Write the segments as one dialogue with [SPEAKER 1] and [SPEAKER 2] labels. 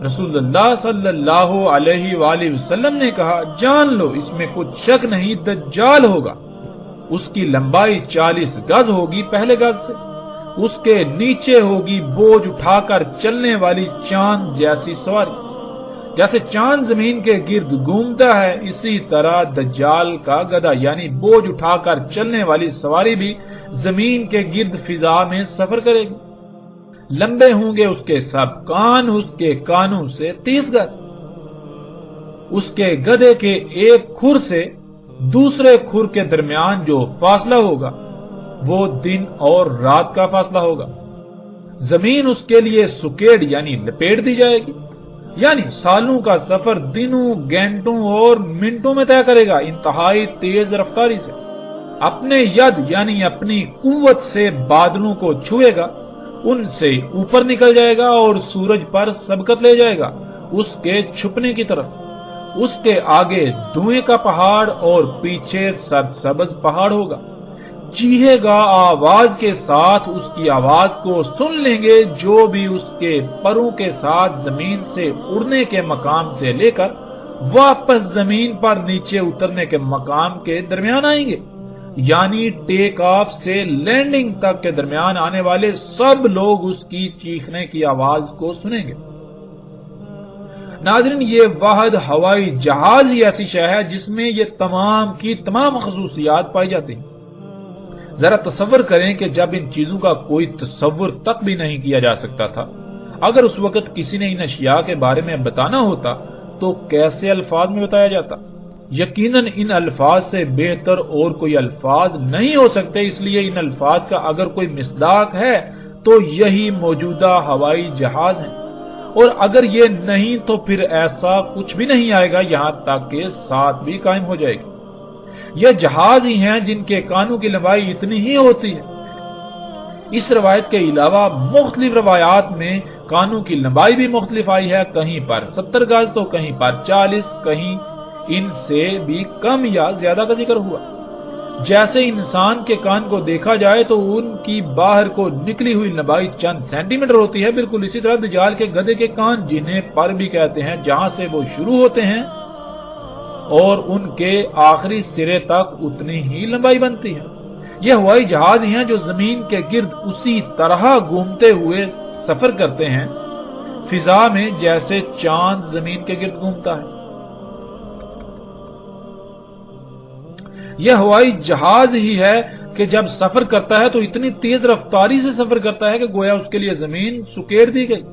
[SPEAKER 1] رسول اللہ صلی اللہ علیہ وآلہ وسلم نے کہا جان لو اس میں کچھ شک نہیں دجال ہوگا، اس کی لمبائی 40 گز ہوگی پہلے گز سے، اس کے نیچے ہوگی بوجھ اٹھا کر چلنے والی چاند جیسی سواری، جیسے چاند زمین کے گرد گھومتا ہے اسی طرح دجال کا گدھا یعنی بوجھ اٹھا کر چلنے والی سواری بھی زمین کے گرد فضا میں سفر کرے گی۔ لمبے ہوں گے اس کے سب کان، اس کے کانوں سے 30 گز، اس کے گدھے کے ایک کھر سے دوسرے کھر کے درمیان جو فاصلہ ہوگا وہ دن اور رات کا فاصلہ ہوگا۔ زمین اس کے لیے سکیڑ یعنی لپیٹ دی جائے گی، یعنی سالوں کا سفر دنوں، گھنٹوں اور منٹوں میں طے کرے گا انتہائی تیز رفتاری سے۔ اپنے ید یعنی اپنی قوت سے بادلوں کو چھوئے گا، ان سے اوپر نکل جائے گا اور سورج پر سبقت لے جائے گا اس کے چھپنے کی طرف۔ اس کے آگے دھوئیں کا پہاڑ اور پیچھے سرسبز پہاڑ ہوگا۔ چیخے گا آواز کے ساتھ، اس کی آواز کو سن لیں گے جو بھی اس کے پروں کے ساتھ زمین سے اڑنے کے مقام سے لے کر واپس زمین پر نیچے اترنے کے مقام کے درمیان آئیں گے، یعنی ٹیک آف سے لینڈنگ تک کے درمیان آنے والے سب لوگ اس کی چیخنے کی آواز کو سنیں گے۔ ناظرین، یہ واحد ہوائی جہاز ہی ایسی شے ہے جس میں یہ تمام کی تمام خصوصیات پائی جاتی ہیں۔ ذرا تصور کریں کہ جب ان چیزوں کا کوئی تصور تک بھی نہیں کیا جا سکتا تھا، اگر اس وقت کسی نے ان اشیاء کے بارے میں بتانا ہوتا تو کیسے الفاظ میں بتایا جاتا؟ یقیناً ان الفاظ سے بہتر اور کوئی الفاظ نہیں ہو سکتے، اس لیے ان الفاظ کا اگر کوئی مصداق ہے تو یہی موجودہ ہوائی جہاز ہیں، اور اگر یہ نہیں تو پھر ایسا کچھ بھی نہیں آئے گا یہاں تک کہ ساتھ بھی قائم ہو جائے گی۔ یہ جہاز ہی ہیں جن کے کانوں کی لمبائی اتنی ہی ہوتی ہے۔ اس روایت کے علاوہ مختلف روایات میں کانوں کی لمبائی بھی مختلف آئی ہے، کہیں پر 70 گز تو کہیں پر 40، کہیں ان سے بھی کم یا زیادہ کا ذکر ہوا۔ جیسے انسان کے کان کو دیکھا جائے تو ان کی باہر کو نکلی ہوئی لمبائی چند سینٹی میٹر ہوتی ہے، بالکل اسی طرح دجال کے گدھے کے کان، جنہیں پر بھی کہتے ہیں، جہاں سے وہ شروع ہوتے ہیں اور ان کے آخری سرے تک اتنی ہی لمبائی بنتی ہے۔ یہ ہوائی جہاز ہی ہیں جو زمین کے گرد اسی طرح گھومتے ہوئے سفر کرتے ہیں فضا میں جیسے چاند زمین کے گرد گھومتا ہے۔ یہ ہوائی جہاز ہی ہے کہ جب سفر کرتا ہے تو اتنی تیز رفتاری سے سفر کرتا ہے کہ گویا اس کے لیے زمین سکیڑ دی گئی،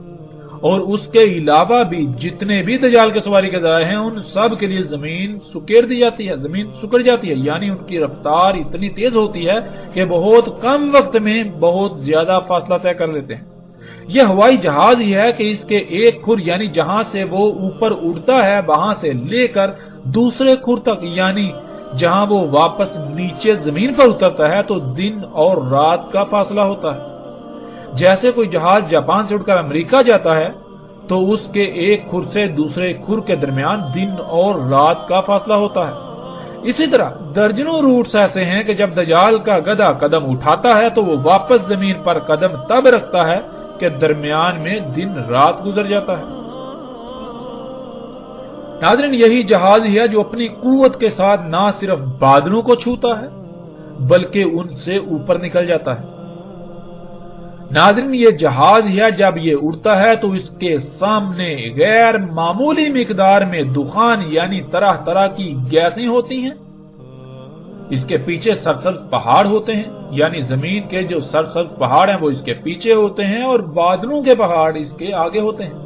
[SPEAKER 1] اور اس کے علاوہ بھی جتنے بھی دجال کے سواری کے ذرائع ہیں ان سب کے لیے زمین سکیڑ دی جاتی ہے، زمین سکڑ جاتی ہے، یعنی ان کی رفتار اتنی تیز ہوتی ہے کہ بہت کم وقت میں بہت زیادہ فاصلہ طے کر لیتے ہیں۔ یہ ہوائی جہاز ہی ہے کہ اس کے ایک کھر یعنی جہاں سے وہ اوپر اڑتا ہے وہاں سے لے کر دوسرے کھر تک، یعنی جہاں وہ واپس نیچے زمین پر اترتا ہے تو دن اور رات کا فاصلہ ہوتا ہے۔ جیسے کوئی جہاز جاپان سے اڑ کر امریکہ جاتا ہے تو اس کے ایک کھر سے دوسرے کھر کے درمیان دن اور رات کا فاصلہ ہوتا ہے۔ اسی طرح درجنوں روٹس ایسے ہیں کہ جب دجال کا گدھا قدم اٹھاتا ہے تو وہ واپس زمین پر قدم تب رکھتا ہے کہ درمیان میں دن رات گزر جاتا ہے۔ ناظرین، یہی جہاز ہی ہے جو اپنی قوت کے ساتھ نہ صرف بادلوں کو چھوتا ہے بلکہ ان سے اوپر نکل جاتا ہے۔ ناظرین، یہ جہاز ہی ہے جب یہ اڑتا ہے تو اس کے سامنے غیر معمولی مقدار میں دخان یعنی طرح طرح کی گیسیں ہوتی ہیں، اس کے پیچھے سرسبز پہاڑ ہوتے ہیں، یعنی زمین کے جو سرسبز پہاڑ ہیں وہ اس کے پیچھے ہوتے ہیں اور بادلوں کے پہاڑ اس کے آگے ہوتے ہیں۔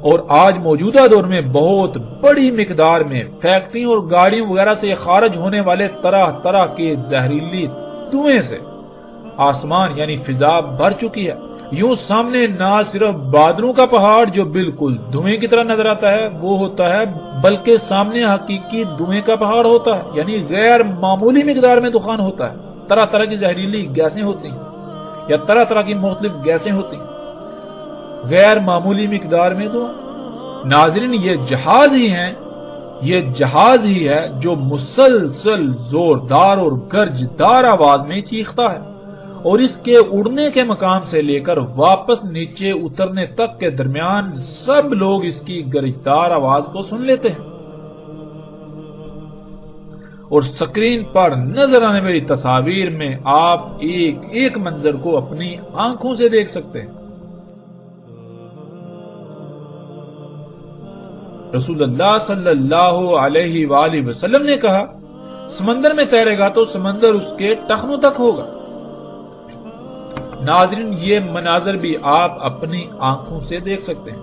[SPEAKER 1] اور آج موجودہ دور میں بہت بڑی مقدار میں فیکٹریوں اور گاڑیوں وغیرہ سے خارج ہونے والے طرح طرح کے زہریلی دھوئیں سے آسمان یعنی فضا بھر چکی ہے۔ یوں سامنے نہ صرف بادلوں کا پہاڑ جو بالکل دھوئیں کی طرح نظر آتا ہے وہ ہوتا ہے، بلکہ سامنے حقیقی دھوئیں کا پہاڑ ہوتا ہے، یعنی غیر معمولی مقدار میں دخان ہوتا ہے، طرح طرح کی زہریلی گیسیں ہوتی ہیں یا طرح طرح کی مختلف گیسیں ہوتی ہیں، غیر معمولی مقدار میں دعا۔ ناظرین، یہ جہاز ہی ہے جو مسلسل زوردار اور گرجدار آواز میں چیختا ہے، اور اس کے اڑنے کے مقام سے لے کر واپس نیچے اترنے تک کے درمیان سب لوگ اس کی گرجدار آواز کو سن لیتے ہیں، اور سکرین پر نظر آنے والی تصاویر میں آپ ایک ایک منظر کو اپنی آنکھوں سے دیکھ سکتے ہیں۔ رسول اللہ صلی اللہ علیہ وآلہ وسلم نے کہا، سمندر میں تیرے گا تو سمندر اس کے ٹخنوں تک ہوگا۔ ناظرین، یہ مناظر بھی آپ اپنی آنکھوں سے دیکھ سکتے ہیں۔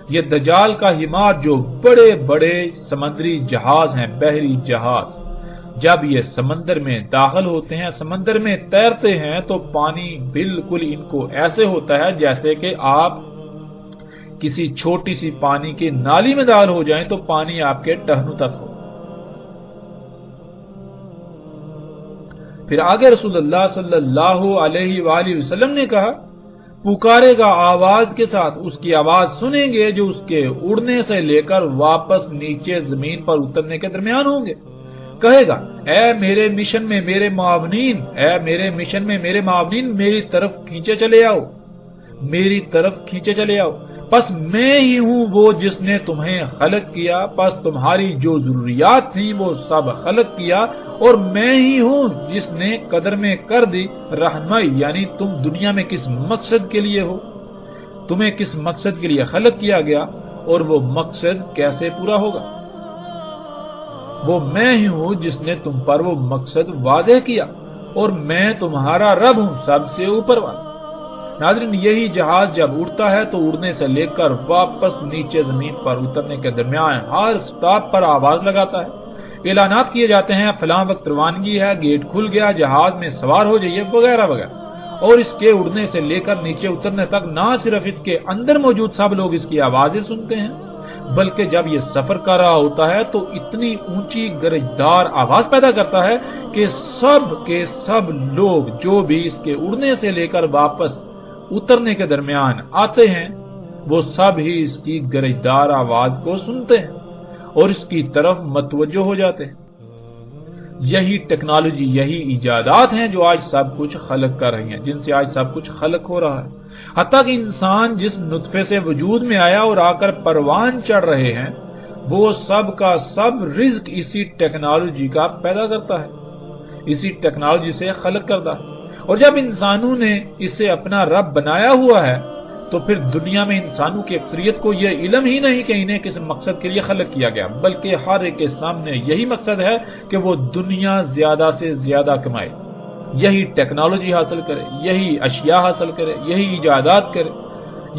[SPEAKER 1] یہ دجال کا حمار جو بڑے بڑے سمندری جہاز ہیں، بحری جہاز، جب یہ سمندر میں داخل ہوتے ہیں، سمندر میں تیرتے ہیں تو پانی بالکل ان کو ایسے ہوتا ہے جیسے کہ آپ کسی چھوٹی سی پانی کی نالی میں داخل ہو جائیں تو پانی آپ کے ٹہنوں تک ہو۔ پھر آگے رسول اللہ صلی اللہ علیہ وآلہ وسلم نے کہا، پکارے گا آواز کے ساتھ، اس کی آواز سنیں گے جو اس کے اڑنے سے لے کر واپس نیچے زمین پر اترنے کے درمیان ہوں گے۔ کہے گا، اے میرے مشن میں میرے معاونین، اے میرے مشن میں میرے معاونین، میری طرف کھینچے چلے آؤ، میری طرف کھینچے چلے آؤ، پس میں ہی ہوں وہ جس نے تمہیں خلق کیا، پس تمہاری جو ضروریات تھیں وہ سب خلق کیا، اور میں ہی ہوں جس نے قدر میں کر دی رہنمائی، یعنی تم دنیا میں کس مقصد کے لیے ہو، تمہیں کس مقصد کے لیے خلق کیا گیا اور وہ مقصد کیسے پورا ہوگا، وہ میں ہی ہوں جس نے تم پر وہ مقصد واضح کیا، اور میں تمہارا رب ہوں، سب سے اوپر والا۔ ناظرین، یہی جہاز جب اڑتا ہے تو اڑنے سے لے کر واپس نیچے زمین پر اترنے کے درمیان ہر سٹاپ پر آواز لگاتا ہے، اعلانات کیے جاتے ہیں، فلاں وقت روانگی ہے، گیٹ کھل گیا، جہاز میں سوار ہو جائیے، وغیرہ وغیرہ۔ اور اس کے اڑنے سے لے کر نیچے اترنے تک نہ صرف اس کے اندر موجود سب لوگ اس کی آوازیں سنتے ہیں، بلکہ جب یہ سفر کر رہا ہوتا ہے تو اتنی اونچی گرجدار آواز پیدا کرتا ہے کہ سب کے سب لوگ جو بھی اس کے اڑنے سے لے کر واپس اترنے کے درمیان آتے ہیں وہ سب ہی اس کی گرجدار آواز کو سنتے ہیں اور اس کی طرف متوجہ ہو جاتے ہیں۔ یہی ٹیکنالوجی، یہی ایجادات ہیں جو آج سب کچھ خلق کر رہی ہیں، جن سے آج سب کچھ خلق ہو رہا ہے۔ حتیٰ کہ انسان جس نطفے سے وجود میں آیا اور آ کر پروان چڑھ رہے ہیں، وہ سب کا سب رزق اسی ٹیکنالوجی کا پیدا کرتا ہے، اسی ٹیکنالوجی سے خلق کرتا ہے۔ اور جب انسانوں نے اسے اپنا رب بنایا ہوا ہے تو پھر دنیا میں انسانوں کی اکثریت کو یہ علم ہی نہیں کہ انہیں کس مقصد کے لیے خلق کیا گیا، بلکہ ہر ایک کے سامنے یہی مقصد ہے کہ وہ دنیا زیادہ سے زیادہ کمائے، یہی ٹیکنالوجی حاصل کرے، یہی اشیاء حاصل کرے، یہی ایجادات کرے،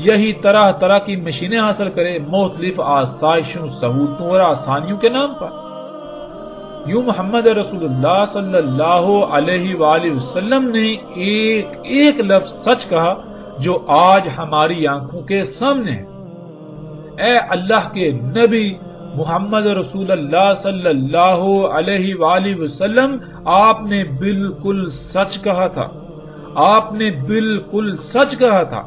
[SPEAKER 1] یہی طرح طرح کی مشینیں حاصل کرے، مختلف آسائشوں، سہولتوں اور آسانیوں کے نام پر۔ یوں محمد رسول اللہ صلی اللہ علیہ وآلہ وسلم نے ایک ایک لفظ سچ کہا جو آج ہماری آنکھوں کے سامنے ہے۔ اے اللہ کے نبی محمد رسول اللہ صلی اللہ علیہ وآلہ وسلم، آپ نے بالکل سچ کہا تھا، آپ نے بالکل سچ کہا تھا،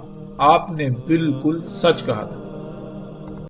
[SPEAKER 1] آپ نے بالکل سچ کہا تھا۔